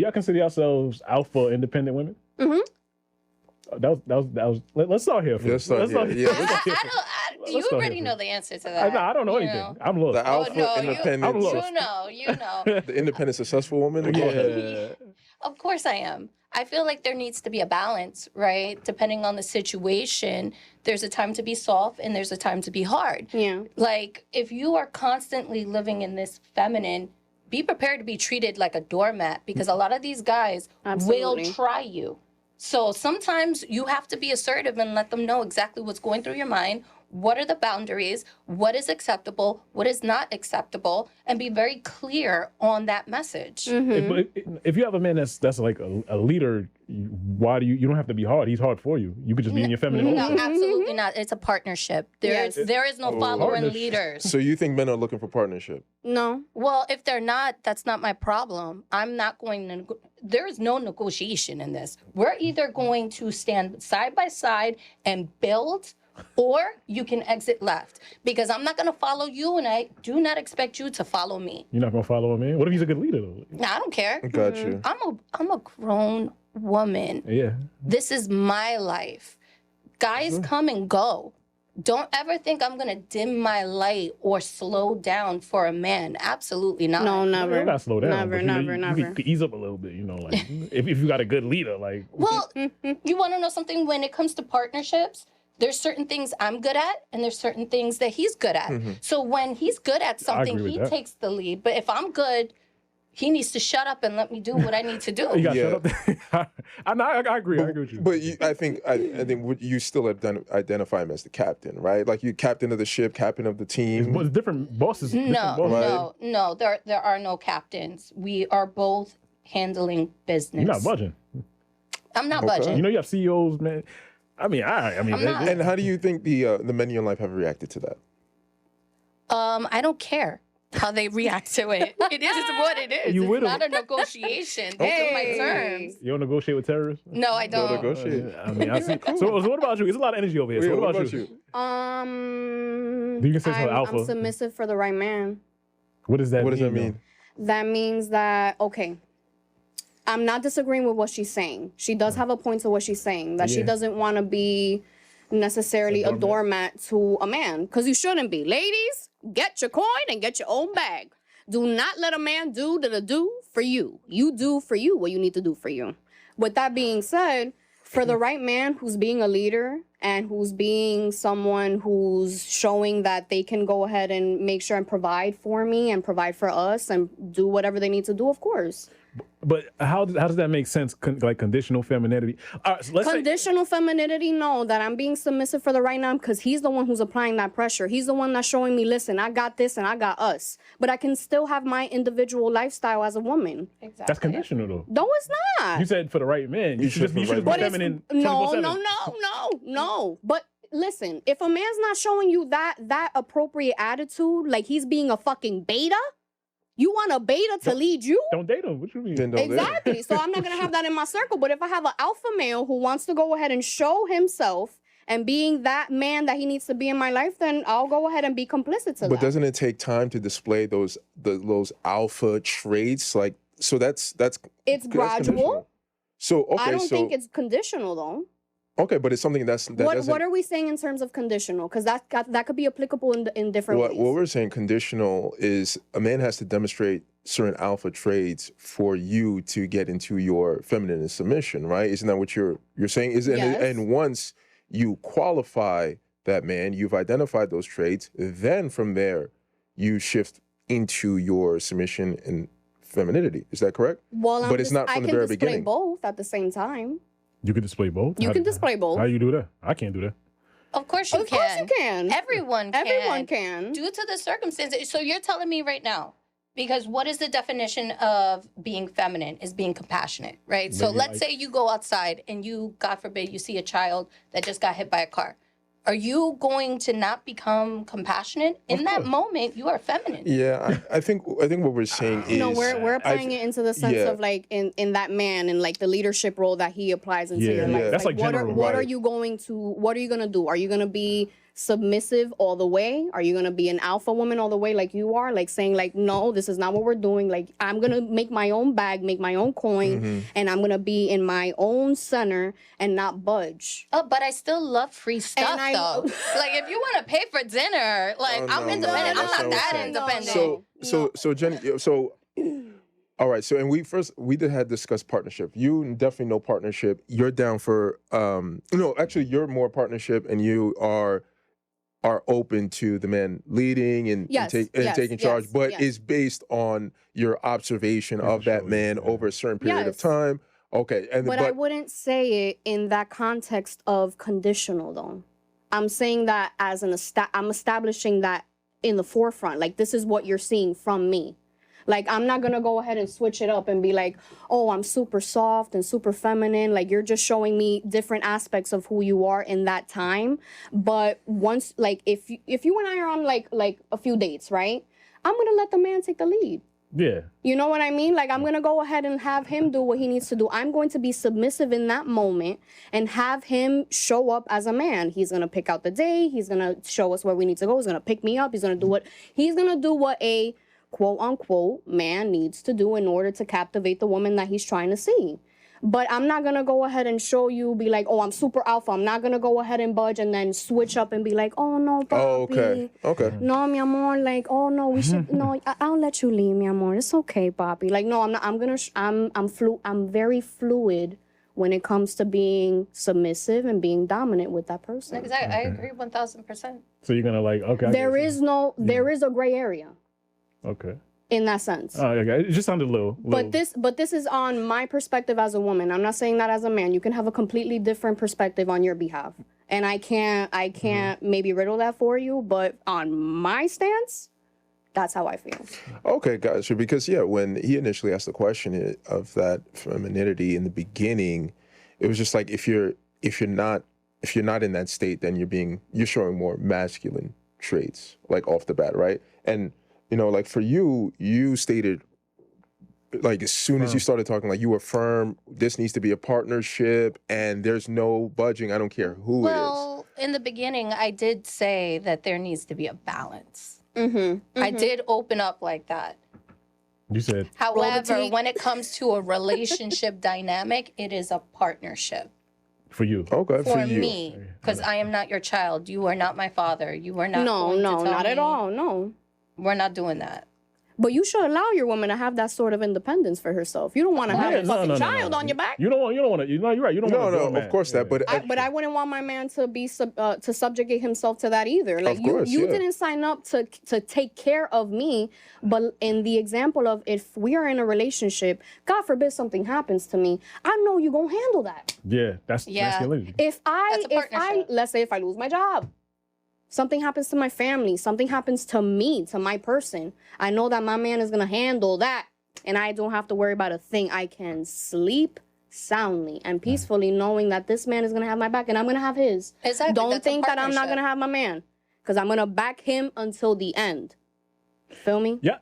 Y'all consider yourselves alpha independent women? Mm-hmm. Let's start here. Let's start here. You already know the answer to that. I don't know anything. I'm lost. The alpha independent. You know. The independent, successful woman? Yeah. Of course I am. I feel like there needs to be a balance, right? Depending on the situation, there's a time to be soft and there's a time to be hard. Yeah. Like, if you are constantly living in this feminine, be prepared to be treated like a doormat because a lot of these guys will try you. So sometimes you have to be assertive and let them know exactly what's going through your mind. What are the boundaries? What is acceptable? What is not acceptable? And be very clear on that message. Mm-hmm. If you have a man that's like a leader, why do you don't have to be hard? He's hard for you. You could just be in your feminine. No, absolutely not. It's a partnership. There is no following leaders. So you think men are looking for partnership? No. Well, if they're not, that's not my problem. I'm not going to. There is no negotiation in this. We're either going to stand side by side and build, or you can exit left. Because I'm not going to follow you, and I do not expect you to follow me. You're not going to follow a man? What if he's a good leader, though? I don't care. Got you. I'm a grown woman. Yeah. This is my life. Guys come and go. Don't ever think I'm going to dim my light or slow down for a man. Absolutely not. No, never. You're not slow down. Never. You could ease up a little bit, like, if you got a good leader, like. Well, you want to know something? When it comes to partnerships, there's certain things I'm good at, and there's certain things that he's good at. So when he's good at something, he takes the lead. But if I'm good, he needs to shut up and let me do what I need to do. You got shut up. I agree. I agree with you. But I think you still identify him as the captain, right? Like you captain of the ship, captain of the team. It's different bosses. No. There are no captains. We are both handling business. You're not budging. I'm not budging. You have CEOs, man. I mean. And how do you think the men in your life have reacted to that? I don't care how they react to it. It is what it is. It's not a negotiation. These are my terms. You don't negotiate with terrorists? No, I don't. Don't negotiate. I see. So what about you? There's a lot of energy over here. So what about you? Do you consider alpha? I'm submissive for the right man. What does that mean? What does that mean? That means that, okay, I'm not disagreeing with what she's saying. She does have a point to what she's saying, that she doesn't want to be necessarily a doormat to a man, because you shouldn't be. Ladies, get your coin and get your own bag. Do not let a man do for you. You do for you what you need to do for you. With that being said, for the right man who's being a leader and who's being someone who's showing that they can go ahead and make sure and provide for me and provide for us and do whatever they need to do, of course. But how does that make sense? Like conditional femininity? So Conditional femininity, no, that I'm being submissive for the right now because he's the one who's applying that pressure. He's the one that's showing me, listen, I got this and I got us. But I can still have my individual lifestyle as a woman. Exactly. That's conditional, though. No, it's not. You said for the right man. You should be feminine. No. But listen, if a man's not showing you that appropriate attitude, like he's being a fucking beta, you want a beta to lead you? Don't date him. What you mean? Exactly. So I'm not going to have that in my circle. But if I have an alpha male who wants to go ahead and show himself and being that man that he needs to be in my life, then I'll go ahead and be complicit to that. But doesn't it take time to display those alpha traits? Like, so that's it's gradual. So okay, I don't think it's conditional though. Okay, but it's something what are we saying in terms of conditional? Because that could be applicable in different ways. What we're saying conditional is a man has to demonstrate certain alpha traits for you to get into your feminine submission, right? Isn't that what you're saying? Yes. And once you qualify that man, you've identified those traits, then from there you shift into your submission and femininity. Is that correct? Well, but it's not from the very beginning. I can display both at the same time. You can display both? You can display both. How do you do that? I can't do that. Of course you can. Of course you can. Everyone can. Everyone can. Due to the circumstances. So you're telling me right now, because what is the definition of being feminine? Is being compassionate, right? So let's say you go outside and you, God forbid, you see a child that just got hit by a car. Are you going to not become compassionate? In that moment, you are feminine. Yeah, I think what we're saying is... No, we're applying it into the sense of like in that man and like the leadership role that he applies into your life. That's like what are you going to do? Are you going to be submissive all the way? Are you gonna be an alpha woman all the way like you are? Like saying like, no, this is not what we're doing. Like I'm gonna make my own bag, make my own coin, and I'm gonna be in my own center and not budge. Oh, but I still love free stuff though. Like if you want to pay for dinner, like I'm independent. I'm not that independent. So Jenny, so all right. So and we had discussed partnership. You definitely know partnership. You're down for no, actually you're more partnership, and you are open to the man leading and taking charge, but is based on your observation of that man over a certain period of time. Okay, but I wouldn't say it in that context of conditional though. I'm saying that as I'm establishing that in the forefront. Like this is what you're seeing from me. Like, I'm not going to go ahead and switch it up and be like, oh, I'm super soft and super feminine. Like, you're just showing me different aspects of who you are in that time. But once, like, if you and I are on, like a few dates, right? I'm going to let the man take the lead. Yeah. You know what I mean? Like, I'm going to go ahead and have him do what he needs to do. I'm going to be submissive in that moment and have him show up as a man. He's going to pick out the day. He's going to show us where we need to go. He's going to pick me up. He's going to do what a quote unquote man needs to do in order to captivate the woman that he's trying to see. But I'm not going to go ahead and show you, be like, oh, I'm super alpha. I'm not going to go ahead and budge and then switch up and be like, oh, no, papi. Oh, okay. No, mi amor, like, oh, no, we should, no, I'll let you leave, mi amor. It's okay, papi. Like, no, I'm not, I'm very fluid when it comes to being submissive and being dominant with that person. Exactly. I agree 1,000%. So you're going to like, okay. There is a gray area. Okay. In that sense. Oh, okay. It just sounded a little. But this is on my perspective as a woman. I'm not saying that as a man. You can have a completely different perspective on your behalf. And I can't maybe riddle that for you, but on my stance, that's how I feel. Okay, gotcha. Because when he initially asked the question of that femininity in the beginning, it was just like if you're not in that state, then you're showing more masculine traits, like off the bat, right? And like for you stated, like as soon as you started talking, like you were firm, this needs to be a partnership and there's no budging. I don't care who it is. Well, in the beginning, I did say that there needs to be a balance. I did open up like that. You said. However, when it comes to a relationship dynamic, it is a partnership. For you. Okay, for me. Because I am not your child. You are not my father. You are not not at all, no. We're not doing that. But you should allow your woman to have that sort of independence for herself. You don't want to have a fucking child on your back. You don't want to. No, you're right. You don't want to. No, of course that. But I wouldn't want my man to be to subjugate himself to that either. Like you didn't sign up to take care of me. But in the example of if we are in a relationship, God forbid something happens to me, I know you're gonna handle that. Yeah, that's masculinity. If let's say if I lose my job. Something happens to my family. Something happens to me, to my person. I know that my man is going to handle that. And I don't have to worry about a thing. I can sleep soundly and peacefully knowing that this man is going to have my back and I'm going to have his. Exactly. Don't think that I'm not going to have my man. Because I'm going to back him until the end. Feel me? Yeah.